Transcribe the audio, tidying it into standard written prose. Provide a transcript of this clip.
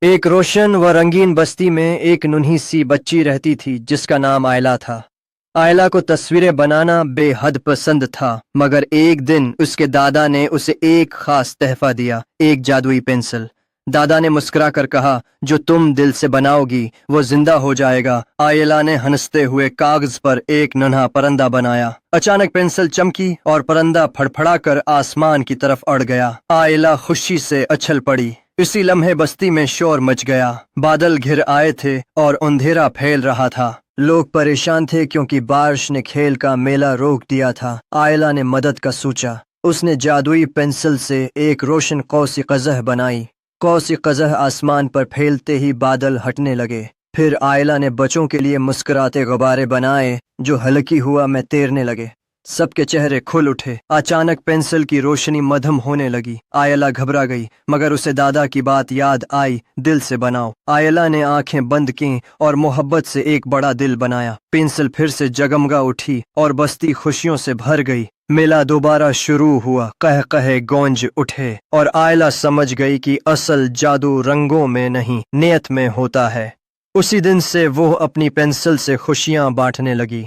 ایک روشن و رنگین بستی میں ایک ننھی سی بچی رہتی تھی جس کا نام آئلہ تھا۔ آئلہ کو تصویریں بنانا بے حد پسند تھا، مگر ایک دن اس کے دادا نے اسے ایک خاص تحفہ دیا، ایک جادوئی پنسل۔ دادا نے مسکرا کر کہا، جو تم دل سے بناؤ گی وہ زندہ ہو جائے گا۔ آئلہ نے ہنستے ہوئے کاغذ پر ایک ننھا پرندہ بنایا۔ اچانک پنسل چمکی اور پرندہ پھڑپھڑا کر آسمان کی طرف اڑ گیا۔ آئلہ خوشی سے اچھل پڑی۔ اسی لمحے بستی میں شور مچ گیا، بادل گھر آئے تھے اور اندھیرا پھیل رہا تھا۔ لوگ پریشان تھے کیونکہ بارش نے کھیل کا میلہ روک دیا تھا۔ آئلہ نے مدد کا سوچا۔ اس نے جادوئی پنسل سے ایک روشن قوس قزح بنائی۔ قوس قزح آسمان پر پھیلتے ہی بادل ہٹنے لگے۔ پھر آئلہ نے بچوں کے لیے مسکراتے غبارے بنائے جو ہلکی ہوا میں تیرنے لگے۔ سب کے چہرے کھل اٹھے۔ اچانک پنسل کی روشنی مدھم ہونے لگی۔ آئلہ گھبرا گئی، مگر اسے دادا کی بات یاد آئی، دل سے بناؤ۔ آئلہ نے آنکھیں بند کیں اور محبت سے ایک بڑا دل بنایا۔ پنسل پھر سے جگمگا اٹھی اور بستی خوشیوں سے بھر گئی۔ میلہ دوبارہ شروع ہوا، قہقہے گونج اٹھے اور آئلہ سمجھ گئی کہ اصل جادو رنگوں میں نہیں، نیت میں ہوتا ہے۔ اسی دن سے وہ اپنی پنسل سے خوشیاں بانٹنے لگی۔